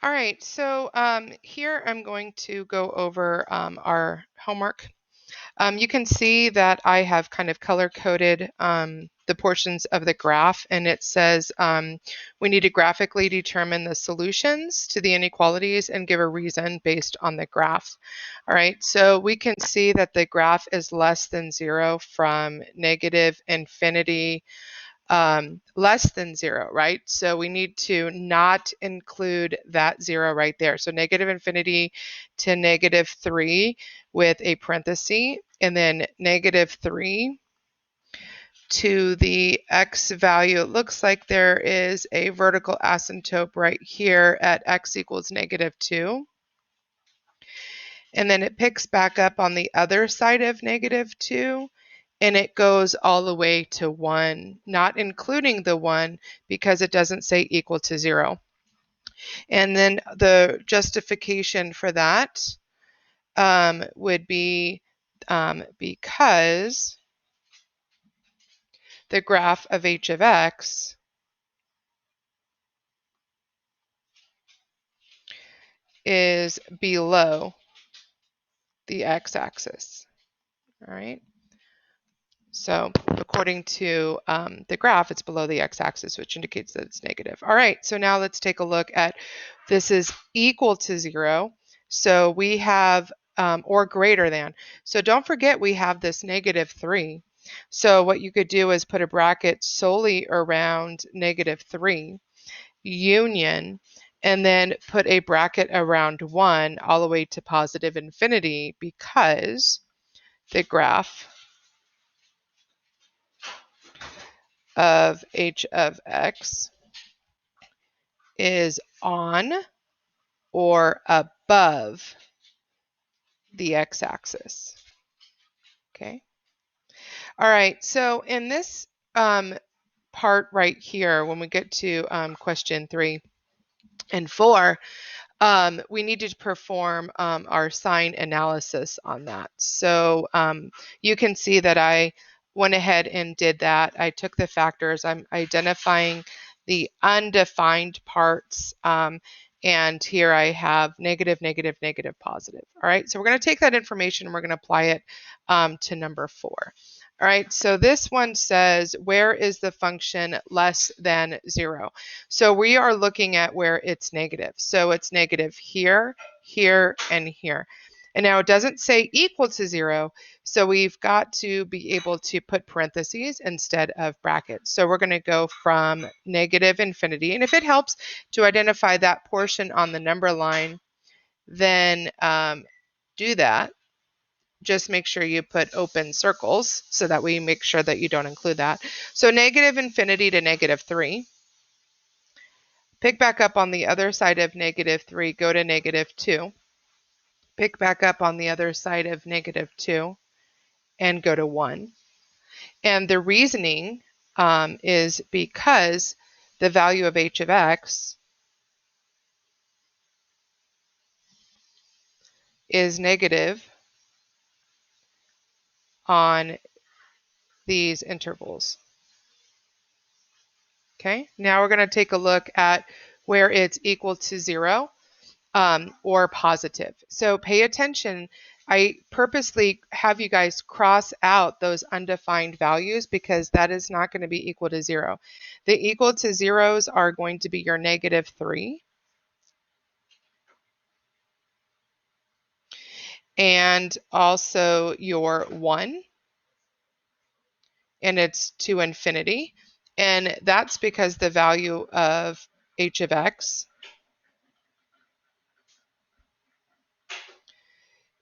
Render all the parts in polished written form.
All right, so here I'm going to go over our homework. You can see that I have kind of color coded the portions of the graph, and it says we need to graphically determine the solutions to the inequalities and give a reason based on the graph. All right, so we can see that the graph is less than 0 from negative infinity less than 0, right? So we need to not include that 0 right there. So negative infinity to -3 with a parenthesis, and then -3 to the x value. It looks like there is a vertical asymptote right here at x equals -2. And then it picks back up on the other side of -2, and it goes all the way to 1, not including the 1 because it doesn't say equal to 0. And then the justification for that would be because the graph of h of x is below the x-axis. All right. So according to the graph, it's below the x-axis, which indicates that it's negative. All right, so now let's take a look at this is equal to 0. So we have, or greater than. So don't forget we have this -3. So what you could do is put a bracket solely around -3, union, and then put a bracket around 1 all the way to positive infinity because the graph of h of x is on or above the x-axis. Okay. All right. So in this part right here, when we get to question 3 and 4, we need to perform our sign analysis on that. So you can see that I went ahead and did that. I took the factors. I'm identifying the undefined parts. And here I have negative, negative, negative, positive. All right, so we're going to take that information and we're going to apply it to number 4. All right, so this one says, where is the function less than 0? So we are looking at where it's negative. So it's negative here, here, and here. And now it doesn't say equal to 0, so we've got to be able to put parentheses instead of brackets. So we're going to go from negative infinity. And if it helps to identify that portion on the number line, then do that. Just make sure you put open circles so that we make sure that you don't include that. So negative infinity to -3. Pick back up on the other side of -3, go to -2. Pick back up on the other side of -2 and go to 1. And the reasoning is because the value of h of x is negative on these intervals. Okay, now we're going to take a look at where it's equal to 0 or positive. So pay attention. I purposely have you guys cross out those undefined values because that is not going to be equal to 0. The equal to zeros are going to be your -3 and also your 1, and it's to infinity. And that's because the value of h of x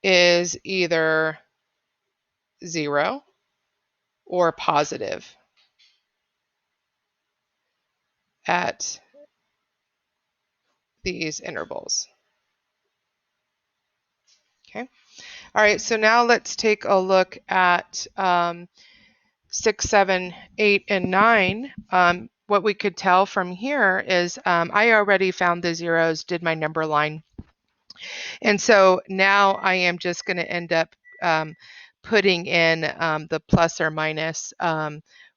is either 0 or positive at these intervals. Okay. All right, so now let's take a look at 6, 7, 8, and 9. What we could tell from here is I already found the zeros, did my number line. And so now I am just going to end up putting in the plus or minus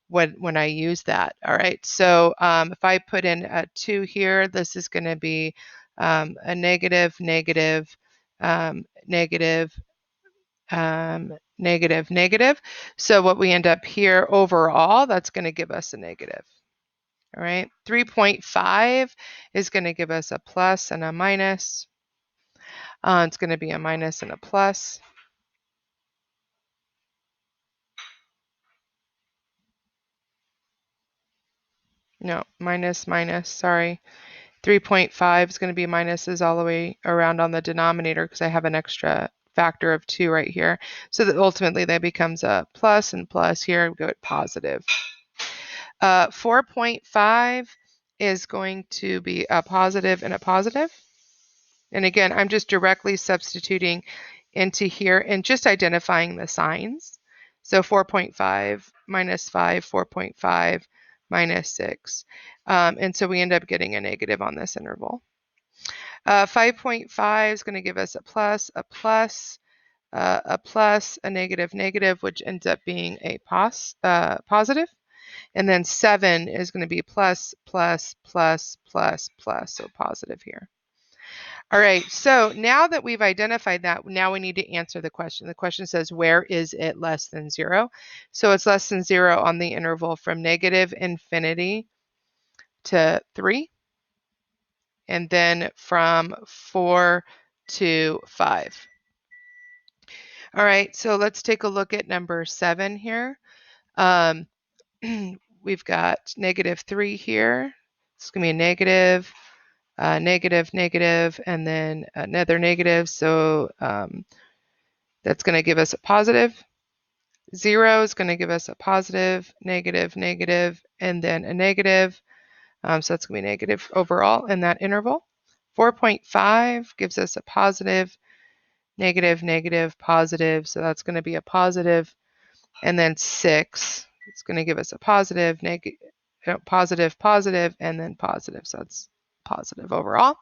when I use that. All right, so if I put in a 2 here, this is going to be a negative, negative, negative, negative, negative. So what we end up here overall, that's going to give us a negative. All right, 3.5 is going to give us a plus and a minus. It's going to be a minus and a plus. No, minus, minus, sorry. 3.5 is going to be minuses all the way around on the denominator because I have an extra factor of 2 right here. So that ultimately that becomes a plus and plus. Here we go at positive. 4.5 is going to be a positive and a positive. And again, I'm just directly substituting into here and just identifying the signs. So 4.5 minus 5, 4.5 minus 6. And so we end up getting a negative on this interval. 5.5 is going to give us a plus, a negative, negative, which ends up being a positive. And then 7 is going to be plus, plus, plus, plus, plus, so positive here. All right, so now that we've identified that, now we need to answer the question. The question says, where is it less than 0? So it's less than 0 on the interval from negative infinity to 3, and then from 4 to 5. All right, so let's take a look at number 7 here. We've got negative 3 here. It's going to be a negative, negative, negative, and then another negative. So that's going to give us a positive. 0 is going to give us a positive, negative, negative, and then a negative. So that's going to be negative overall in that interval. 4.5 gives us a positive, negative, negative, positive. So that's going to be a positive. And then 6, it's going to give us a positive, negative, positive, positive, and then positive. So that's positive overall.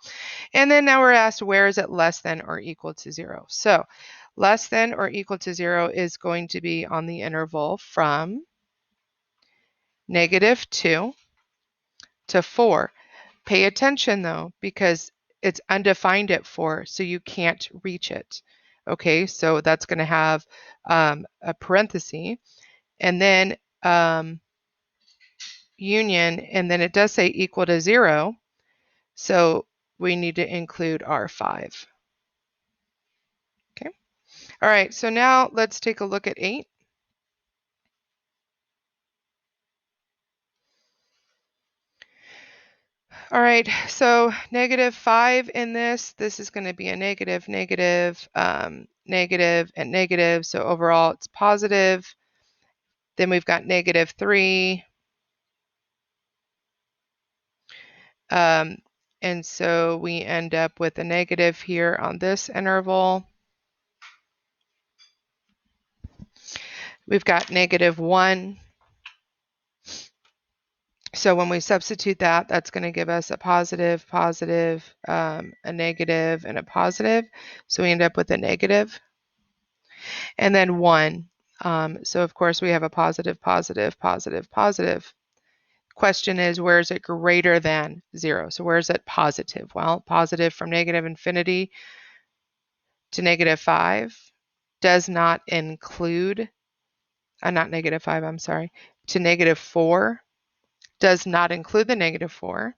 And then now we're asked, where is it less than or equal to 0? So less than or equal to 0 is going to be on the interval from negative 2 to 4. Pay attention though, because it's undefined at 4, so you can't reach it. Okay, so that's going to have a parenthesis, and then union, and then it does say equal to 0, so we need to include our 5. Okay. All right, so now let's take a look at 8. All right, so negative 5 in this is going to be a negative, negative, negative, and negative. So overall it's positive. Then we've got negative 3. And so we end up with a negative here on this interval. We've got negative 1. So when we substitute that, that's going to give us a positive, positive, a negative, and a positive. So we end up with a negative. And then 1. So of course we have a positive, positive, positive, positive. Question is, where is it greater than 0? So where is it positive? Well, positive from negative infinity to negative 5 does not include, not negative 5, I'm sorry, to negative 4 does not include the negative 4.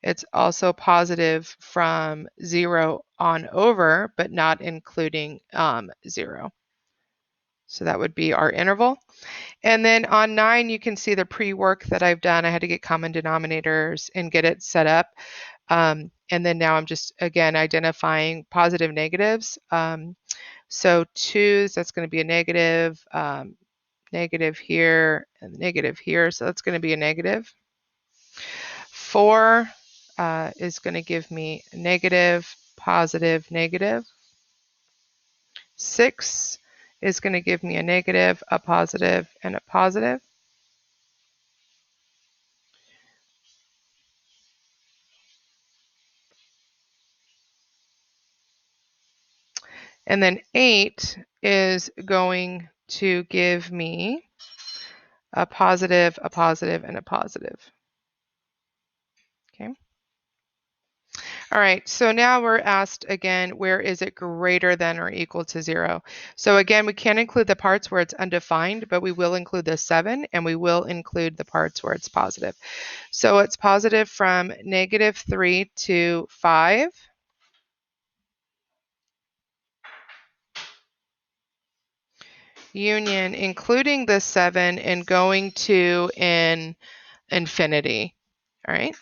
It's also positive from 0 on over, but not including 0. So that would be our interval. And then on 9, you can see the pre-work that I've done. I had to get common denominators and get it set up. And then now I'm just, again, identifying positive negatives. So 2s, that's going to be a negative, negative here, and negative here. So that's going to be a negative. 4 is going to give me a negative, positive, negative. 6 is going to give me a negative, a positive, and a positive. And then 8 is going to give me a positive, and a positive. Okay. All right, so now we're asked again, where is it greater than or equal to 0? So again, we can't include the parts where it's undefined, but we will include the 7, and we will include the parts where it's positive. So it's positive from -3 to 5. Union, including the 7 and going to infinity. All right.